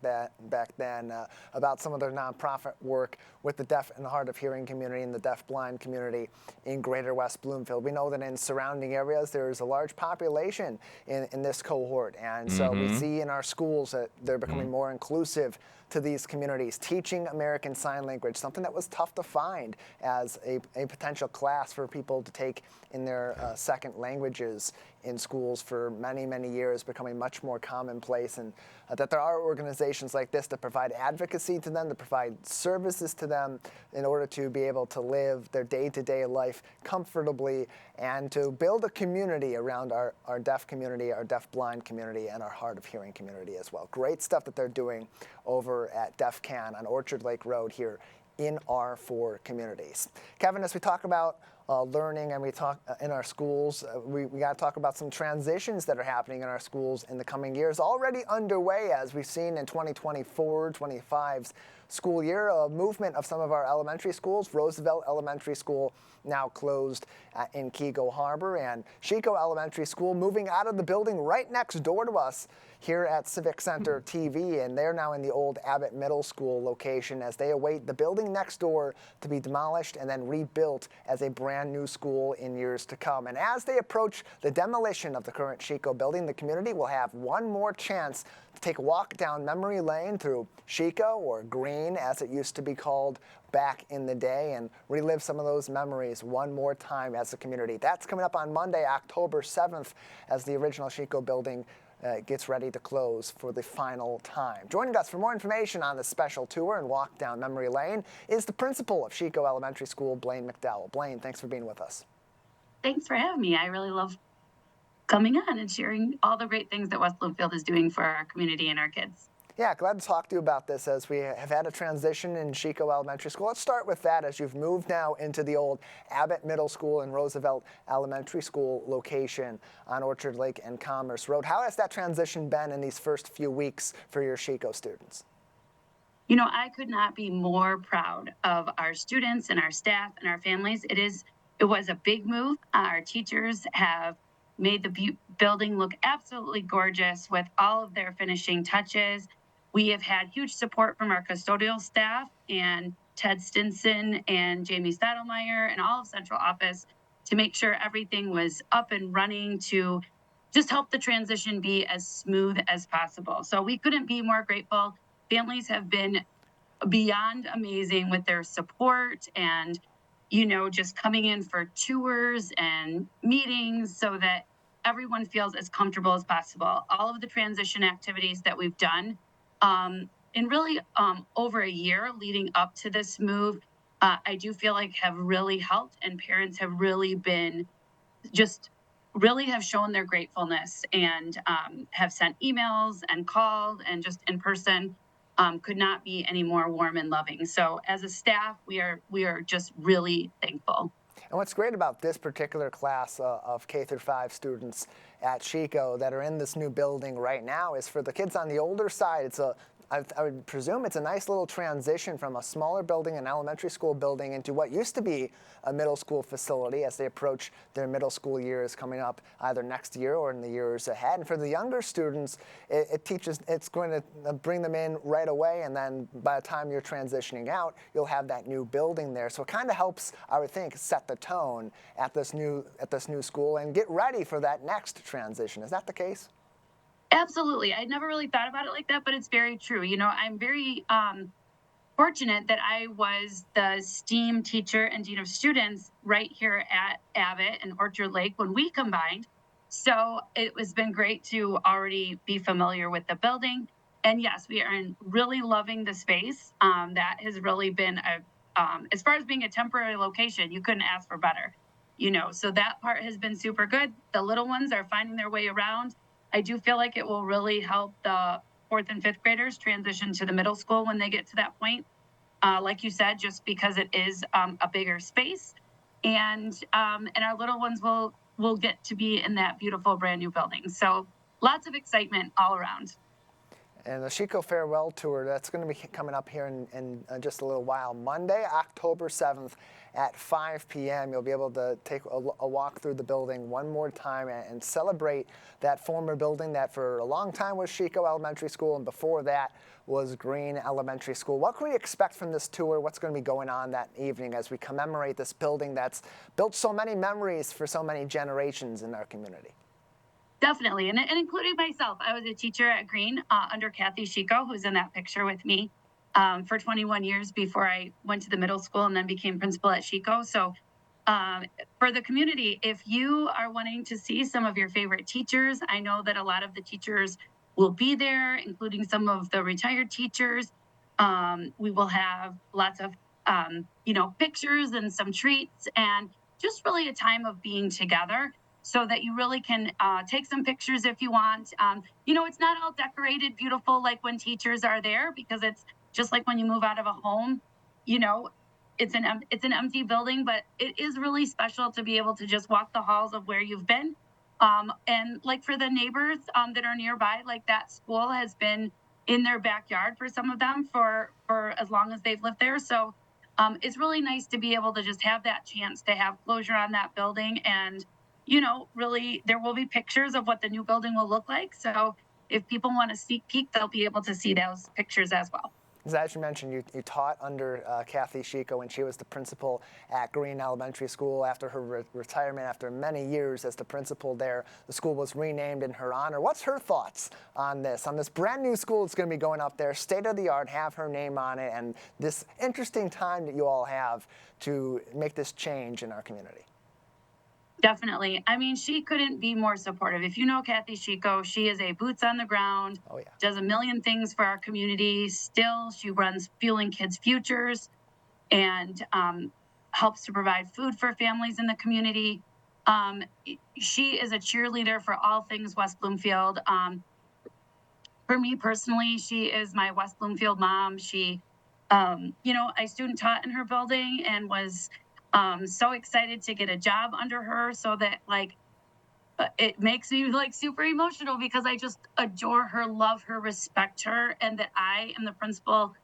then about some of their nonprofit work with the deaf and hard of hearing community and the deaf-blind community in greater West Bloomfield. We know that in surrounding areas, there's a large population in this cohort. And so we see in our schools that they're becoming more inclusive to these communities, teaching American Sign Language, something that was tough to find as a potential class for people to take in their second languages in schools for many, many years, becoming much more commonplace, and that there are organizations like this that provide advocacy to them, that provide services to them in order to be able to live their day-to-day life comfortably and to build a community around our deaf community, our deaf-blind community, and our hard of hearing community as well. Great stuff that they're doing over at DEFCAN on Orchard Lake Road here in our 4 communities. Kevin, as we talk about learning and we talk in our schools, we got to talk about some transitions that are happening in our schools in the coming years, already underway, as we've seen in 2024-25's school year, a movement of some of our elementary schools. Roosevelt Elementary School now closed in Keego Harbor, and Chico Elementary School moving out of the building right next door to us here at Civic Center TV, and they're now in the old Abbott Middle School location as they await the building next door to be demolished and then rebuilt as a brand new school in years to come. And as they approach the demolition of the current Chico building, the community will have one more chance to take a walk down memory lane through Chico, or Green as it used to be called back in the day, and relive some of those memories one more time as a community. That's coming up on Monday, October 7th, as the original Chico building gets ready to close for the final time. Joining us for more information on this special tour and walk down memory lane is the principal of Chico Elementary School, Blaine McDowell. Blaine, thanks for being with us. Thanks for having me. I really love coming on and sharing all the great things that West Bloomfield is doing for our community and our kids. Yeah, glad to talk to you about this as we have had a transition in Chico Elementary School. Let's start with that as you've moved now into the old Abbott Middle School and Roosevelt Elementary School location on Orchard Lake and Commerce Road. How has that transition been in these first few weeks for your Chico students? You know, I could not be more proud of our students and our staff and our families. It was a big move. Our teachers have made the building look absolutely gorgeous with all of their finishing touches. We have had huge support from our custodial staff and Ted Stinson and Jamie Stadelmeyer and all of central office to make sure everything was up and running to just help the transition be as smooth as possible. So we couldn't be more grateful. Families have been beyond amazing with their support and, just coming in for tours and meetings so that everyone feels as comfortable as possible. All of the transition activities that we've done in really over a year leading up to this move, I do feel like have really helped, and parents have really been just really have shown their gratefulness and have sent emails and called and just in person. Could not be any more warm and loving. So as a staff, we are just really thankful. And what's great about this particular class of K through 5 students at Chico that are in this new building right now is for the kids on the older side, I would presume it's a nice little transition from a smaller building, an elementary school building, into what used to be a middle school facility as they approach their middle school years coming up either next year or in the years ahead. And for the younger students, it's going to bring them in right away, and then by the time you're transitioning out, you'll have that new building there. So it kind of helps, I would think, set the tone at this new school and get ready for that next transition. Is that the case? Absolutely. I never really thought about it like that, but it's very true. I'm very fortunate that I was the STEAM teacher and dean of students right here at Abbott and Orchard Lake when we combined. So it has been great to already be familiar with the building. And yes, we are really loving the space. That has really been as far as being a temporary location, you couldn't ask for better. So that part has been super good. The little ones are finding their way around. I do feel like it will really help the 4th and 5th graders transition to the middle school when they get to that point. Like you said, just because it is a bigger space, and our little ones will get to be in that beautiful brand new building. So lots of excitement all around. And the Chico Farewell Tour, that's going to be coming up here in just a little while. Monday, October 7th at 5 p.m. You'll be able to take a walk through the building one more time and celebrate that former building that for a long time was Chico Elementary School, and before that was Green Elementary School. What can we expect from this tour? What's going to be going on that evening as we commemorate this building that's built so many memories for so many generations in our community? Definitely, and including myself. I was a teacher at Green under Kathy Chico, who's in that picture with me, for 21 years before I went to the middle school and then became principal at Chico. So for the community, if you are wanting to see some of your favorite teachers, I know that a lot of the teachers will be there, including some of the retired teachers. We will have lots of, pictures and some treats, and just really a time of being together, so that you really can take some pictures if you want. It's not all decorated beautiful like when teachers are there, because it's just like when you move out of a home, it's an empty building, but it is really special to be able to just walk the halls of where you've been. And like for the neighbors that are nearby, like that school has been in their backyard for some of them for as long as they've lived there. So it's really nice to be able to just have that chance to have closure on that building. And really, there will be pictures of what the new building will look like. So if people want to sneak peek, they'll be able to see those pictures as well. As you mentioned, you taught under Kathy Chico when she was the principal at Green Elementary School. After her retirement, after many years as the principal there, the school was renamed in her honor. What's her thoughts on this brand new school that's going to be going up there, state of the art, have her name on it, and this interesting time that you all have to make this change in our community? Definitely. I mean, she couldn't be more supportive. If you know Kathy Chico, she is a boots on the ground, does a million things for our community. Still, she runs Fueling Kids Futures and helps to provide food for families in the community. She is a cheerleader for all things West Bloomfield. For me personally, she is my West Bloomfield mom. She, I student taught in her building and was so excited to get a job under her, so that it makes me super emotional because I just adore her, love her, respect her, and that I am the principal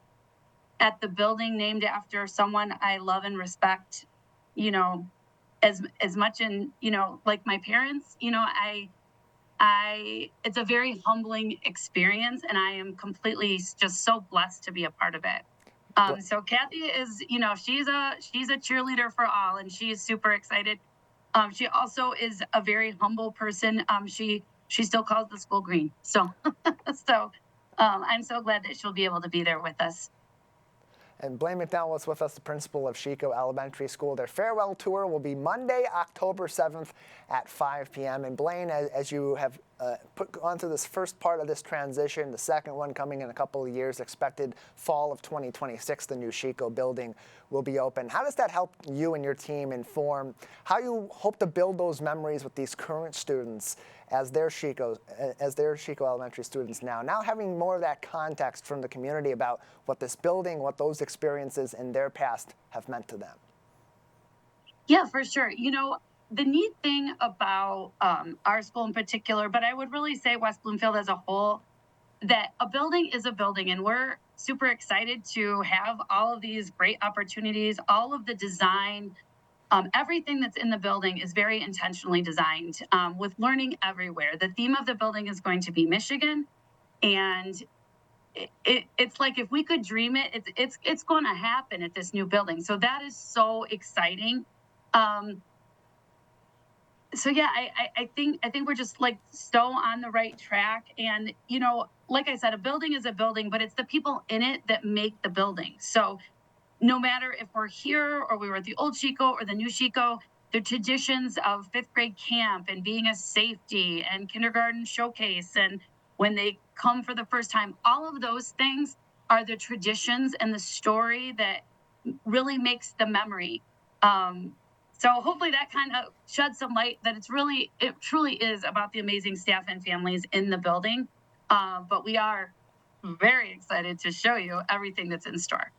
at the building named after someone I love and respect, as much. And, like my parents, it's a very humbling experience, and I am completely just so blessed to be a part of it. So Kathy is, she's a cheerleader for all, and she is super excited. She also is a very humble person. She still calls the school green. So, I'm so glad that she'll be able to be there with us. And Blaine McDowell is with us, the principal of Chico Elementary School. Their farewell tour will be Monday, October 7th at 5 p.m. And Blaine, as you have gone through this first part of this transition, the second one coming in a couple of years, expected fall of 2026, the new Chico building will be open. How does that help you and your team inform how you hope to build those memories with these current students as their Chico Elementary students now having more of that context from the community about what this building, what those experiences in their past have meant to them? Yeah, for sure. The neat thing about our school in particular, but I would really say West Bloomfield as a whole, that a building is a building, and we're super excited to have all of these great opportunities, all of the design. Everything that's in the building is very intentionally designed with learning everywhere. The theme of the building is going to be Michigan, and it's like if we could dream it, it's going to happen at this new building. So that is so exciting. So yeah, I think we're just like so on the right track. And like I said, a building is a building, but it's the people in it that make the building. So no matter if we're here or we were at the old Chico or the new Chico, the traditions of fifth grade camp and being a safety and kindergarten showcase, and when they come for the first time, all of those things are the traditions and the story that really makes the memory. So hopefully that kind of sheds some light that it truly is about the amazing staff and families in the building. But we are very excited to show you everything that's in store.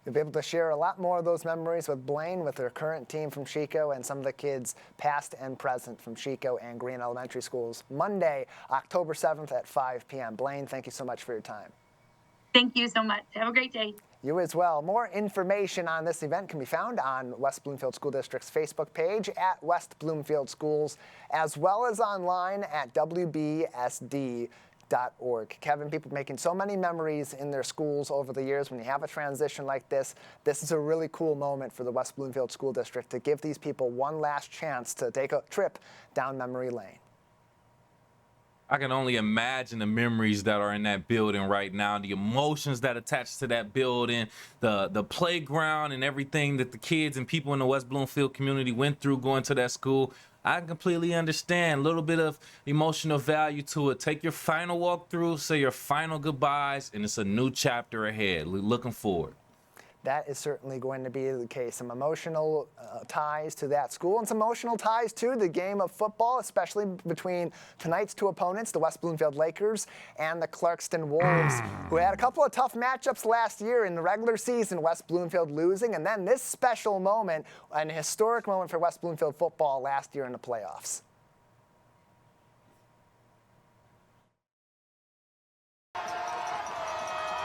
You'll be able to share a lot more of those memories with Blaine, with their current team from Chico, and some of the kids past and present from Chico and Green Elementary Schools. Monday, October 7th at 5 p.m. Blaine, thank you so much for your time. Thank you so much. Have a great day. You as well. More information on this event can be found on West Bloomfield School District's Facebook page at West Bloomfield Schools, as well as online at WBSD.org. Kevin, people making so many memories in their schools over the years. When you have a transition like this is a really cool moment for the West Bloomfield School District to give these people one last chance to take a trip down memory lane. I can only imagine the memories that are in that building right now, the emotions that attach to that building, the playground and everything that the kids and people in the West Bloomfield community went through going to that school. I completely understand. A little bit of emotional value to it. Take your final walkthrough, say your final goodbyes, and it's a new chapter ahead. We're looking forward. That is certainly going to be the case. Some emotional ties to that school and some emotional ties to the game of football, especially between tonight's two opponents, the West Bloomfield Lakers and the Clarkston Wolves, who had a couple of tough matchups last year in the regular season, West Bloomfield losing, and then this special moment, an historic moment for West Bloomfield football last year in the playoffs.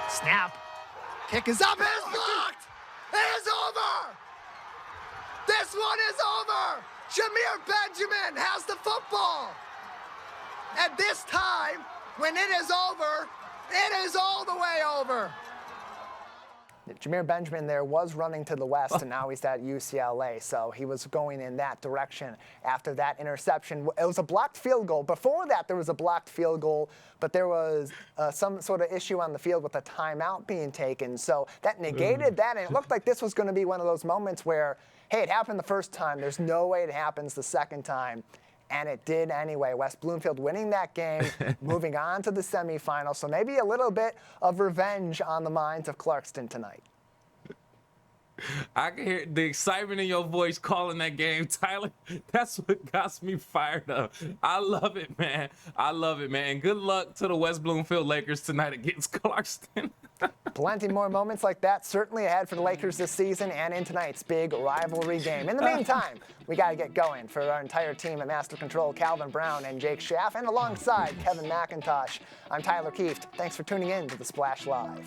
Snap. Kick is up, and it's blocked! It is over! This one is over! Jameer Benjamin has the football! At this time, when it is over, it is all the way over. Jameer Benjamin there was running to the west, and now he's at UCLA, so he was going in that direction after that interception. It was a blocked field goal. Before that, there was a blocked field goal, but there was some sort of issue on the field with a timeout being taken, so that negated that, and it looked like this was going to be one of those moments where, hey, it happened the first time. There's no way it happens the second time. And it did anyway. West Bloomfield winning that game, moving on to the semifinals. So maybe a little bit of revenge on the minds of Clarkston tonight. I can hear the excitement in your voice calling that game, Tyler. That's what got me fired up. I love it, man. I love it, man. And good luck to the West Bloomfield Lakers tonight against Clarkston. Plenty more moments like that certainly ahead for the Lakers this season and in tonight's big rivalry game. In the meantime, we got to get going. For our entire team at Master Control, Calvin Brown and Jake Schaff, and alongside Kevin McIntosh, I'm Tyler Kieft. Thanks for tuning in to The Splash Live.